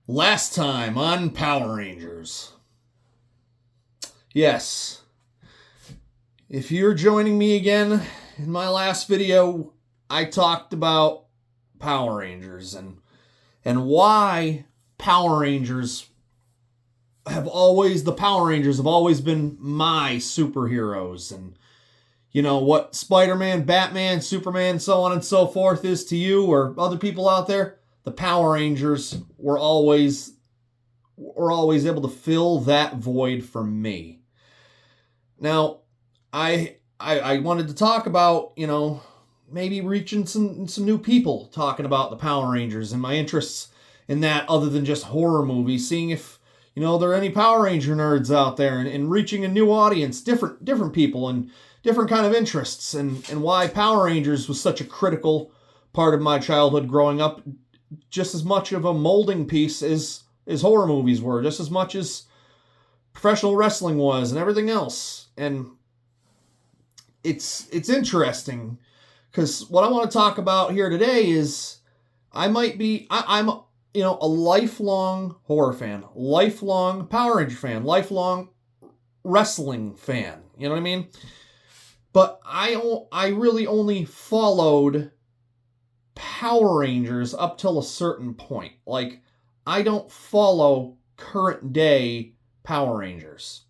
Last time on Power Rangers. Yes, if you're joining me again, in my last video, I talked about Power Rangers and why the Power Rangers have always been my superheroes, and what Spider-Man, Batman, Superman, so on and so forth is to you or other people out there. The Power Rangers were always able to fill that void for me. Now, I wanted to talk about, maybe reaching some new people talking about the Power Rangers and my interests in that other than just horror movies, seeing if, there are any Power Ranger nerds out there and reaching a new audience, different people and different kind of interests and why Power Rangers was such a critical part of my childhood growing up, just as much of a molding piece as horror movies were, just as much as professional wrestling was and everything else. And it's interesting because what I want to talk about here today is I'm a lifelong horror fan, lifelong Power Ranger fan, lifelong wrestling fan. You know what I mean? But I really only followed Power Rangers up till a certain point. Like, I don't follow current day Power Rangers.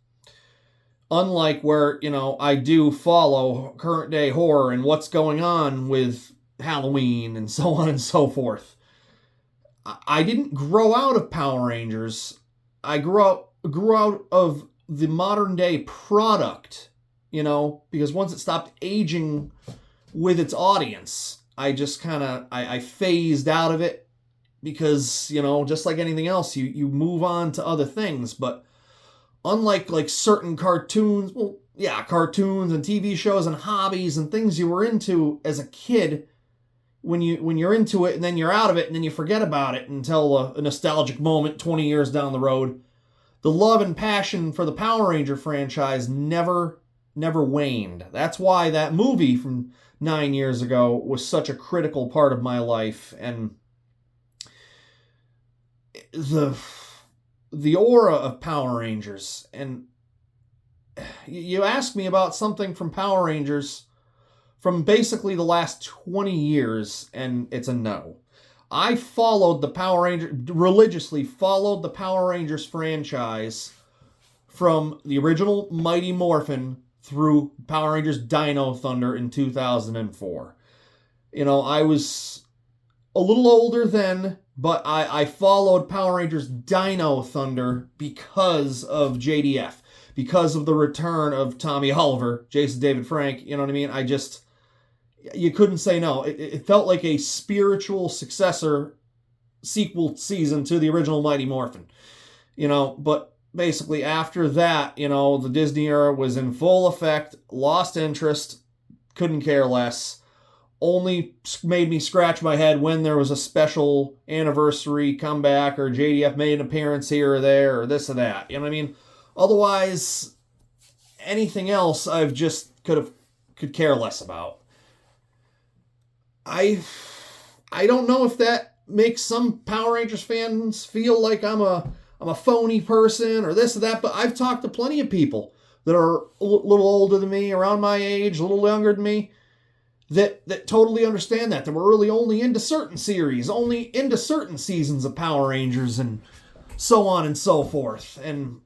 Unlike where, I do follow current day horror and what's going on with Halloween and so on and so forth. I didn't grow out of Power Rangers. I grew out of the modern day product, because once it stopped aging with its audience, I just kind of I phased out of it because, just like anything else, you move on to other things. But unlike like certain cartoons, cartoons and TV shows and hobbies and things you were into as a kid, when you're into it and then you're out of it and then you forget about it until a nostalgic moment 20 years down the road, the love and passion for the Power Ranger franchise never waned. That's why that movie from 9 years ago was such a critical part of my life. And the aura of Power Rangers. And you asked me about something from Power Rangers from basically the last 20 years, and it's a no. I religiously followed the Power Rangers franchise from the original Mighty Morphin through Power Rangers Dino Thunder in 2004. I was a little older then, but I followed Power Rangers Dino Thunder because of JDF, because of the return of Tommy Oliver, Jason David Frank. You know what I mean? You couldn't say no. It felt like a spiritual sequel season to the original Mighty Morphin. But basically after that, the Disney era was in full effect, lost interest, couldn't care less. Only made me scratch my head when there was a special anniversary comeback or JDF made an appearance here or there or this or that. You know what I mean? Otherwise, anything else I've just could care less about. I don't know if that makes some Power Rangers fans feel like I'm a phony person or this or that, but I've talked to plenty of people that are a little older than me, around my age, a little younger than me, that totally understand that we're really only into certain series, only into certain seasons of Power Rangers and so on and so forth. And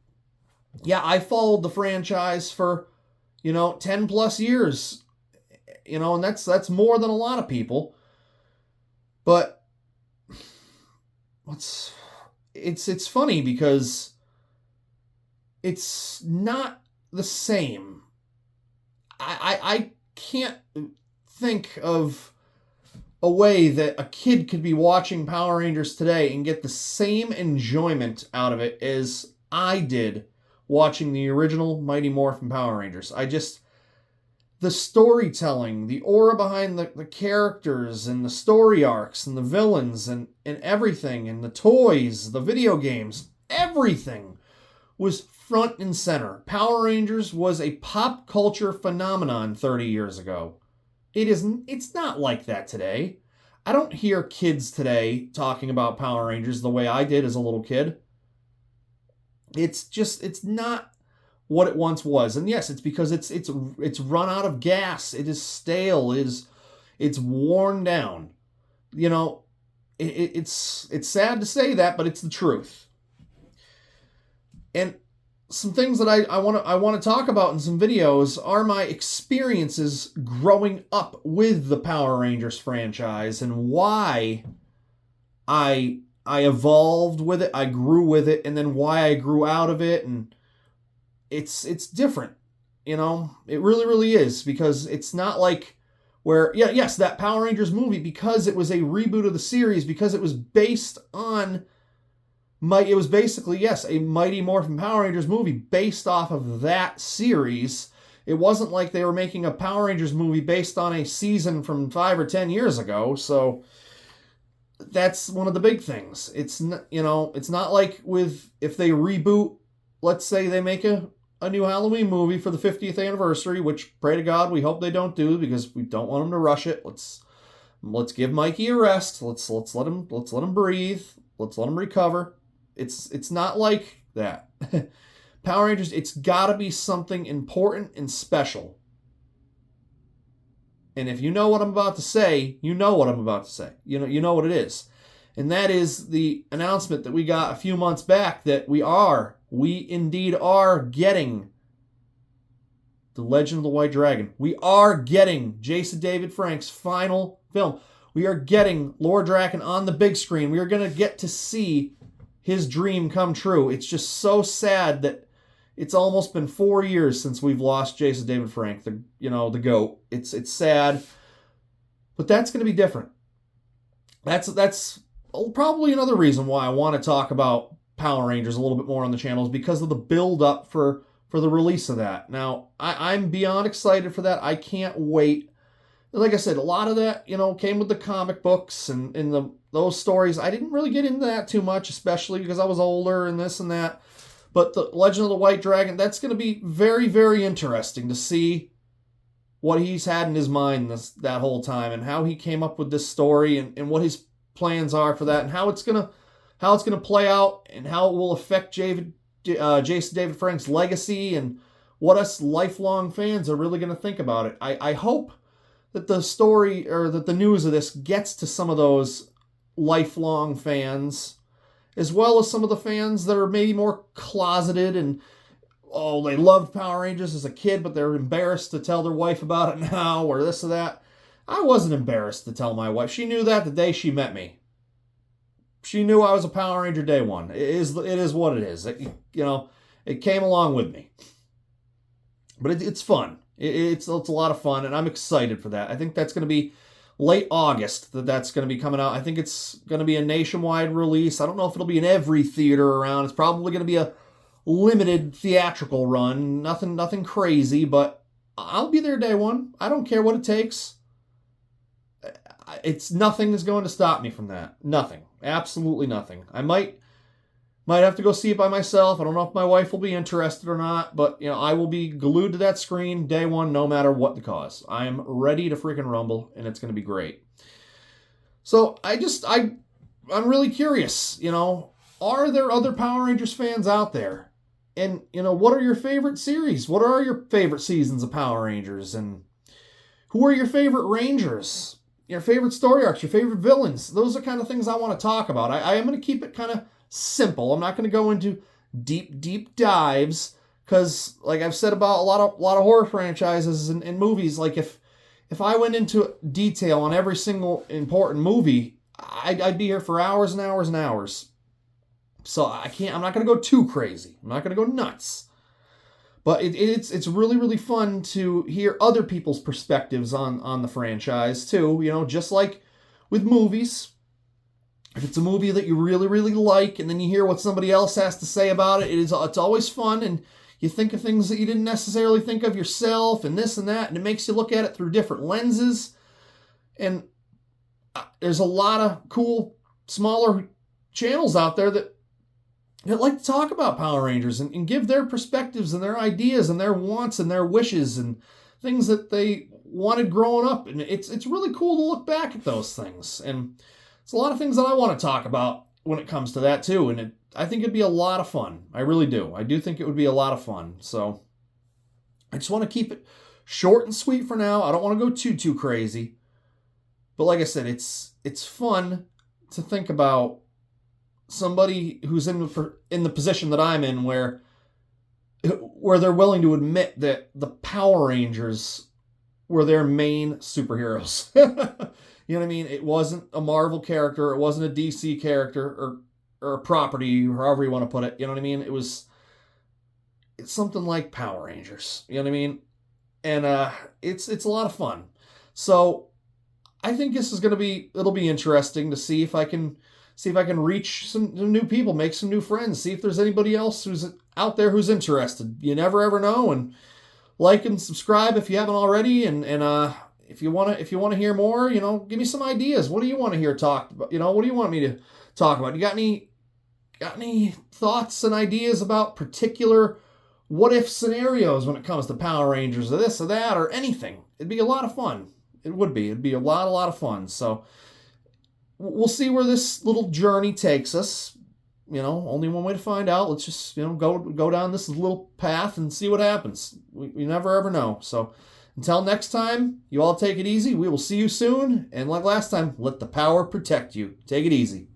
yeah, I followed the franchise for, 10 plus years, and that's more than a lot of people. But it's funny because it's not the same. I can't think of a way that a kid could be watching Power Rangers today and get the same enjoyment out of it as I did watching the original Mighty Morphin Power Rangers. The storytelling, the aura behind the characters and the story arcs and the villains and everything, and the toys, the video games, everything was front and center. Power Rangers was a pop culture phenomenon 30 years ago. It's not like that today. I don't hear kids today talking about Power Rangers the way I did as a little kid. It's not what it once was. And yes, it's because it's run out of gas. It is stale. It's worn down. You know, it's sad to say that, but it's the truth. And some things that I want to talk about in some videos are my experiences growing up with the Power Rangers franchise and why I evolved with it, I grew with it, and then why I grew out of it. And it's different, you know. It really, really is, because it's not like where, yes, that Power Rangers movie, because it was a reboot of the series, because it was based on it was basically, yes, a Mighty Morphin Power Rangers movie based off of that series. It wasn't like they were making a Power Rangers movie based on a season from 5 or 10 years ago. So that's one of the big things. It's not like if they reboot, let's say they make a new Halloween movie for the 50th anniversary, which pray to God we hope they don't do, because we don't want them to rush it. Let's give Mikey a rest. Let's let him breathe. Let's let him recover. It's not like that. Power Rangers, it's got to be something important and special. And if you know what I'm about to say, you know what I'm about to say. You know what it is. And that is the announcement that we got a few months back that we indeed are getting The Legend of the White Dragon. We are getting Jason David Frank's final film. We are getting Lord Drakkon on the big screen. We are going to get to see his dream come true. It's just so sad that it's almost been 4 years since we've lost Jason David Frank, the GOAT. It's sad, but that's going to be different. That's probably another reason why I want to talk about Power Rangers a little bit more on the channel, is because of the build up for the release of that. Now, I'm beyond excited for that. I can't wait. Like I said, a lot of that, came with the comic books and those stories. I didn't really get into that too much, especially because I was older and this and that. But the Legend of the White Dragon, that's going to be very, very interesting to see what he's had in his mind that whole time, and how he came up with this story, and what his plans are for that, and how it's gonna play out, and how it will affect Jason David Frank's legacy, and what us lifelong fans are really going to think about it. I hope that the story, or that the news of this, gets to some of those lifelong fans, as well as some of the fans that are maybe more closeted and, they loved Power Rangers as a kid, but they're embarrassed to tell their wife about it now, or this or that. I wasn't embarrassed to tell my wife. She knew that the day she met me. She knew I was a Power Ranger day one. It is what it is. It came along with me. But it's fun. It's a lot of fun, and I'm excited for that. I think that's going to be late August that's going to be coming out. I think it's going to be a nationwide release. I don't know if it'll be in every theater around. It's probably going to be a limited theatrical run. Nothing crazy, but I'll be there day one. I don't care what it takes. Nothing is going to stop me from that. Nothing. Absolutely nothing. I might have to go see it by myself. I don't know if my wife will be interested or not, but I will be glued to that screen day one, no matter what the cause. I am ready to freaking rumble, and it's going to be great. So I'm really curious. Are there other Power Rangers fans out there? And what are your favorite series? What are your favorite seasons of Power Rangers? And who are your favorite Rangers? Your favorite story arcs? Your favorite villains? Those are kind of things I want to talk about. I am going to keep it kind of simple. I'm not going to go into deep dives, because, like I've said about a lot of horror franchises and movies, like if I went into detail on every single important movie, I'd be here for hours and hours and hours. So I'm not going to go too crazy. I'm not going to go nuts. But it's really, really fun to hear other people's perspectives on the franchise too. Just like with movies. If it's a movie that you really, really like, and then you hear what somebody else has to say about it, it's always fun, and you think of things that you didn't necessarily think of yourself, and this and that, and it makes you look at it through different lenses. And there's a lot of cool, smaller channels out there that like to talk about Power Rangers and give their perspectives and their ideas and their wants and their wishes and things that they wanted growing up, and it's really cool to look back at those things. And it's a lot of things that I want to talk about when it comes to that too. And I think it'd be a lot of fun. I really do. I do think it would be a lot of fun. So I just want to keep it short and sweet for now. I don't want to go too crazy. But like I said, it's fun to think about somebody who's in the position that I'm in, where they're willing to admit that the Power Rangers were their main superheroes. You know what I mean? It wasn't a Marvel character. It wasn't a DC character or a property, or however you want to put it. You know what I mean? It's something like Power Rangers. You know what I mean? And it's a lot of fun. So I think this is it'll be interesting to see if I can reach some new people, make some new friends, see if there's anybody else who's out there who's interested. You never ever know. And like and subscribe if you haven't already. And if you want to hear more, give me some ideas. What do you want to hear talked about? What do you want me to talk about? You got any thoughts and ideas about particular what if scenarios when it comes to Power Rangers, or this or that, or anything? It'd be a lot of fun. It would be. It'd be a lot of fun. So we'll see where this little journey takes us. Only one way to find out. Let's just, go down this little path and see what happens. We never ever know. So until next time, you all take it easy. We will see you soon. And like last time, let the power protect you. Take it easy.